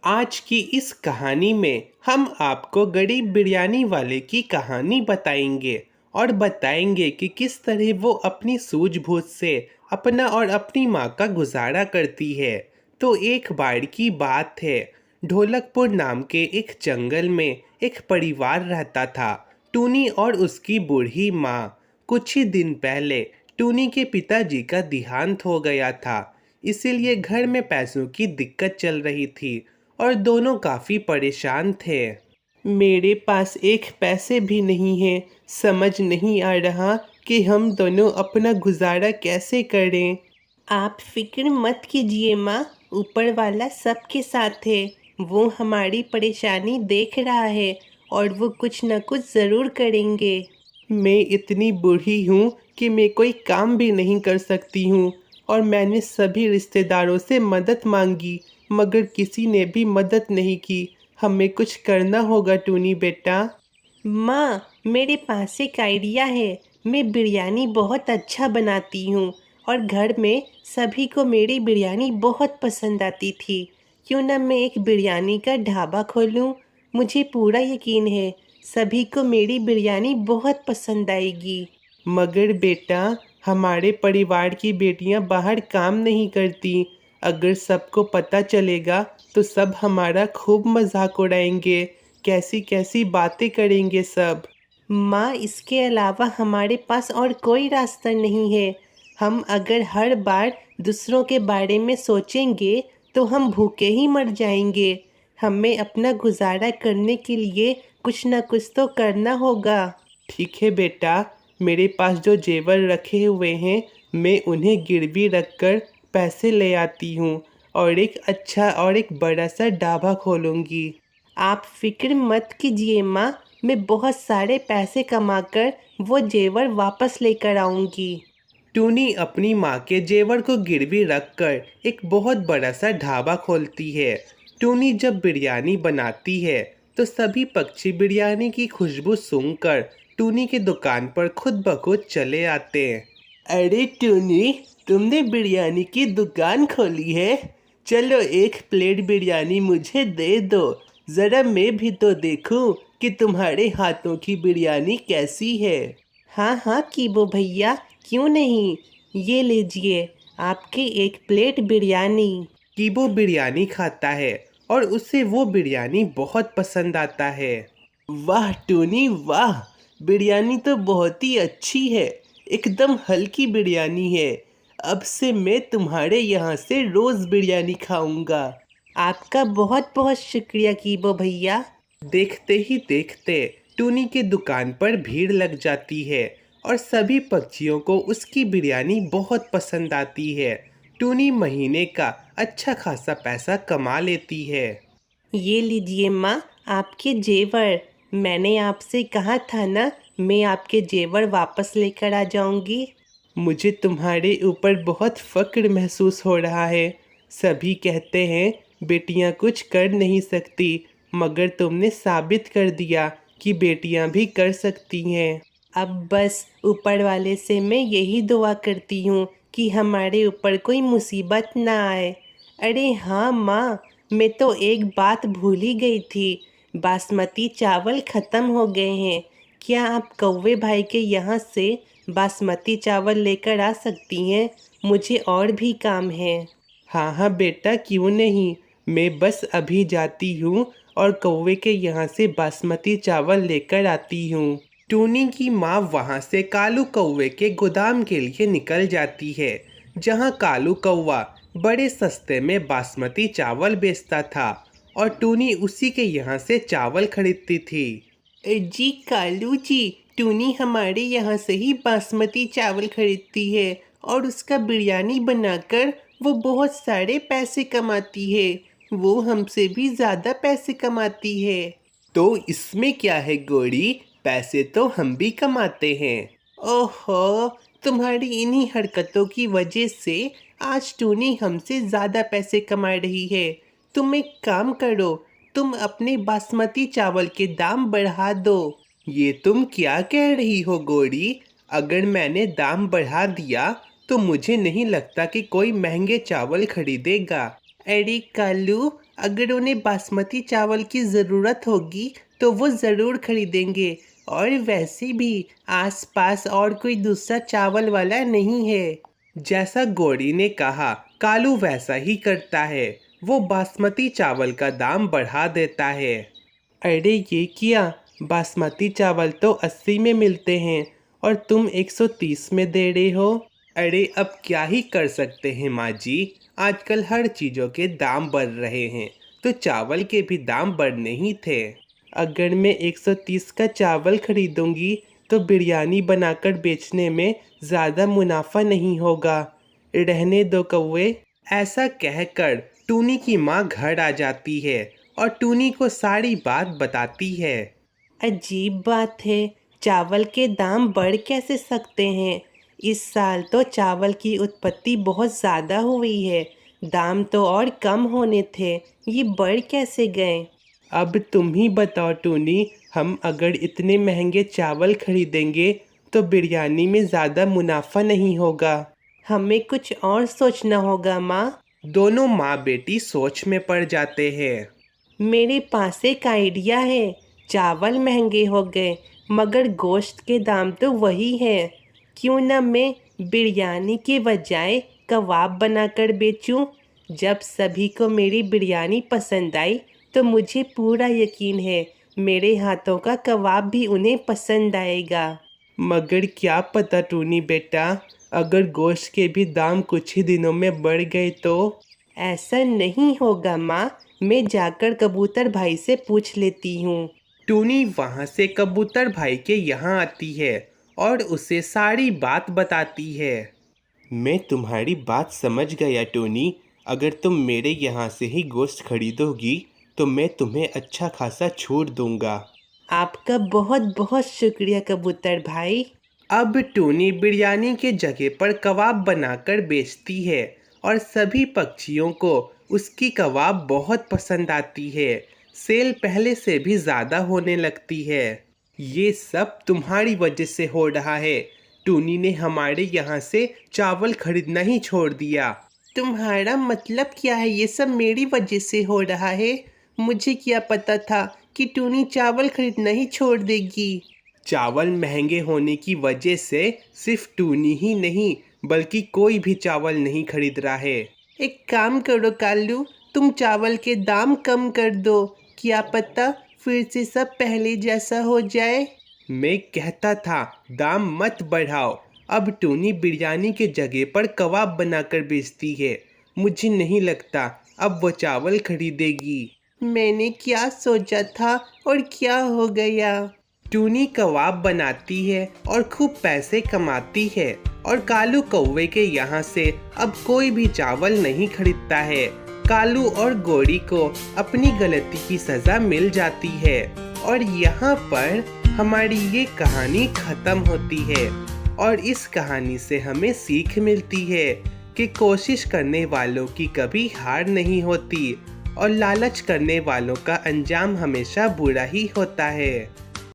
आज की इस कहानी में हम आपको गरीब बिरयानी वाले की कहानी बताएंगे और बताएंगे कि किस तरह वो अपनी सूझबूझ से अपना और अपनी माँ का गुजारा करती है। तो एक बार की बात है, ढोलकपुर नाम के एक जंगल में एक परिवार रहता था, टूनी और उसकी बूढ़ी माँ। कुछ ही दिन पहले टूनी के पिताजी का देहांत हो गया था, इसीलिए घर में पैसों की दिक्कत चल रही थी और दोनों काफ़ी परेशान थे। मेरे पास एक पैसे भी नहीं है। समझ नहीं आ रहा कि हम दोनों अपना गुजारा कैसे करें। आप फिक्र मत कीजिए माँ, ऊपर वाला सबके साथ है। वो हमारी परेशानी देख रहा है और वो कुछ न कुछ ज़रूर करेंगे। मैं इतनी बूढ़ी हूँ कि मैं कोई काम भी नहीं कर सकती हूँ और मैंने सभी रिश्तेदारों से मदद मांगी, मगर किसी ने भी मदद नहीं की। हमें कुछ करना होगा टूनी बेटा। माँ, मेरे पास एक आइडिया है। मैं बिरयानी बहुत अच्छा बनाती हूँ और घर में सभी को मेरी बिरयानी बहुत पसंद आती थी। क्यों ना मैं एक बिरयानी का ढाबा खोलूँ? मुझे पूरा यकीन है सभी को मेरी बिरयानी बहुत पसंद आएगी। मगर बेटा, हमारे परिवार की बेटियां बाहर काम नहीं करती। अगर सबको पता चलेगा तो सब हमारा खूब मजाक उड़ाएंगे, कैसी कैसी बातें करेंगे सब। माँ, इसके अलावा हमारे पास और कोई रास्ता नहीं है। हम अगर हर बार दूसरों के बारे में सोचेंगे तो हम भूखे ही मर जाएंगे। हमें अपना गुजारा करने के लिए कुछ ना कुछ तो करना होगा। ठीक है बेटा, मेरे पास जो जेवर रखे हुए हैं मैं उन्हें गिरवी रखकर पैसे ले आती हूँ और एक अच्छा और एक बड़ा सा ढाबा खोलूँगी। आप फिक्र मत कीजिए माँ, मैं बहुत सारे पैसे कमाकर वो जेवर वापस लेकर आऊँगी। टूनी अपनी माँ के जेवर को गिरवी रखकर एक बहुत बड़ा सा ढाबा खोलती है। टूनी जब बिरयानी बनाती है तो सभी पक्षी बिरयानी की खुशबू सूंघकर टूनी की दुकान पर खुद ब खुद चले आते हैं। अरे टूनी, तुमने बिरयानी की दुकान खोली है? चलो एक प्लेट बिरयानी मुझे दे दो, ज़रा मैं भी तो देखूं कि तुम्हारे हाथों की बिरयानी कैसी है। हाँ हाँ कीबो भैया, क्यों नहीं। ये लीजिए आपकी एक प्लेट बिरयानी। कीबो बिरयानी खाता है और उसे वो बिरयानी बहुत पसंद आता है। वाह टोनी वाह, बिरयानी तो बहुत ही अच्छी है, एकदम हल्की बिरयानी है। अब से मैं तुम्हारे यहाँ से रोज़ बिरयानी खाऊंगा। आपका बहुत बहुत शुक्रिया कीबो भैया। देखते ही देखते टूनी की दुकान पर भीड़ लग जाती है और सभी पक्षियों को उसकी बिरयानी बहुत पसंद आती है। टूनी महीने का अच्छा खासा पैसा कमा लेती है। ये लीजिए माँ, आपके जेवर। मैंने आपसे कहा था ना, मैं आपके जेवर वापस लेकर आ जाऊंगी। मुझे तुम्हारे ऊपर बहुत फ़क्र महसूस हो रहा है। सभी कहते हैं बेटियां कुछ कर नहीं सकती, मगर तुमने साबित कर दिया कि बेटियां भी कर सकती हैं। अब बस ऊपर वाले से मैं यही दुआ करती हूँ कि हमारे ऊपर कोई मुसीबत ना आए। अरे हाँ माँ, मैं तो एक बात भूल ही गई थी। बासमती चावल ख़त्म हो गए हैं। क्या आप कौवे भाई के यहाँ से बासमती चावल लेकर आ सकती हैं? मुझे और भी काम है। हाँ हाँ बेटा, क्यों नहीं। मैं बस अभी जाती हूँ और कौवे के यहाँ से बासमती चावल लेकर आती हूँ। टूनी की माँ वहाँ से कालू कौवे के गोदाम के लिए निकल जाती है, जहाँ कालू कौवा बड़े सस्ते में बासमती चावल बेचता था और टूनी उसी के यहाँ से चावल खरीदती थी। जी कालू जी, टूनी हमारे यहाँ से ही बासमती चावल खरीदती है और उसका बिरयानी बनाकर वो बहुत सारे पैसे कमाती है। वो हमसे भी ज़्यादा पैसे कमाती है। तो इसमें क्या है गोरी, पैसे तो हम भी कमाते हैं। ओहो, तुम्हारी इन्हीं हरकतों की वजह से आज टूनी हमसे ज़्यादा पैसे कमा रही है। तुम एक काम करो, तुम अपने बासमती चावल के दाम बढ़ा दो। ये तुम क्या कह रही हो गोरी? अगर मैंने दाम बढ़ा दिया तो मुझे नहीं लगता कि कोई महंगे चावल खरीदेगा। अरे कालू, अगर उन्हें बासमती चावल की ज़रूरत होगी तो वो ज़रूर खरीदेंगे। और वैसे भी आसपास और कोई दूसरा चावल वाला नहीं है। जैसा गौरी ने कहा, कालू वैसा ही करता है। वो बासमती चावल का दाम बढ़ा देता है। अरे ये क्या, बासमती चावल तो 80 में मिलते हैं और तुम 130 में दे रहे हो। अरे अब क्या ही कर सकते हैं माँ जी, आजकल हर चीज़ों के दाम बढ़ रहे हैं, तो चावल के भी दाम बढ़ने ही थे। अगर मैं 130 का चावल खरीदूंगी तो बिरयानी बनाकर बेचने में ज़्यादा मुनाफा नहीं होगा। रहने दो कौवे। ऐसा कहकर टूनी की माँ घर आ जाती है और टूनी को सारी बात बताती है। अजीब बात है, चावल के दाम बढ़ कैसे सकते हैं। इस साल तो चावल की उत्पत्ति बहुत ज़्यादा हुई है। दाम तो और कम होने थे, ये बढ़ कैसे गए। अब तुम ही बताओ टूनी, हम अगर इतने महंगे चावल खरीदेंगे तो बिरयानी में ज़्यादा मुनाफा नहीं होगा। हमें कुछ और सोचना होगा माँ। दोनों माँ बेटी सोच में पड़ जाते हैं। मेरे पास एक आइडिया है। चावल महंगे हो गए मगर गोश्त के दाम तो वही है। क्यों ना मैं बिरयानी के बजाय कबाब बनाकर बेचूं। जब सभी को मेरी बिरयानी पसंद आई तो मुझे पूरा यकीन है मेरे हाथों का कबाब भी उन्हें पसंद आएगा। मगर क्या पता टूनी बेटा, अगर गोश्त के भी दाम कुछ ही दिनों में बढ़ गए तो। ऐसा नहीं होगा माँ, मैं जाकर कबूतर भाई से पूछ लेती हूँ। टूनी वहाँ से कबूतर भाई के यहाँ आती है और उसे सारी बात बताती है। मैं तुम्हारी बात समझ गया टूनी, अगर तुम मेरे यहाँ से ही गोश्त खरीदोगी तो मैं तुम्हें अच्छा खासा छूट दूंगा। आपका बहुत बहुत शुक्रिया कबूतर भाई। अब टूनी बिरयानी के जगह पर कबाब बनाकर बेचती है और सभी पक्षियों को उसकी कबाब बहुत पसंद आती है। सेल पहले से भी ज़्यादा होने लगती है। ये सब तुम्हारी वजह से हो रहा है। टूनी ने हमारे यहाँ से चावल खरीदना ही छोड़ दिया। तुम्हारा मतलब क्या है, ये सब मेरी वजह से हो रहा है। मुझे क्या पता था कि टूनी चावल खरीदना ही छोड़ देगी। चावल महंगे होने की वजह से सिर्फ टूनी ही नहीं बल्कि कोई भी चावल नहीं खरीद रहा है। एक काम करो कालू, तुम चावल के दाम कम कर दो। क्या पता फिर से सब पहले जैसा हो जाए। मैं कहता था दाम मत बढ़ाओ। अब टूनी बिरयानी के जगह पर कबाब बनाकर बेचती है। मुझे नहीं लगता अब वो चावल खरीदेगी। मैंने क्या सोचा था और क्या हो गया। टूनी कबाब बनाती है और खूब पैसे कमाती है और कालू कौवे के यहाँ से अब कोई भी चावल नहीं खरीदता है। कालू और गौरी को अपनी गलती की सज़ा मिल जाती है और यहाँ पर हमारी ये कहानी ख़त्म होती है। और इस कहानी से हमें सीख मिलती है कि कोशिश करने वालों की कभी हार नहीं होती और लालच करने वालों का अंजाम हमेशा बुरा ही होता है।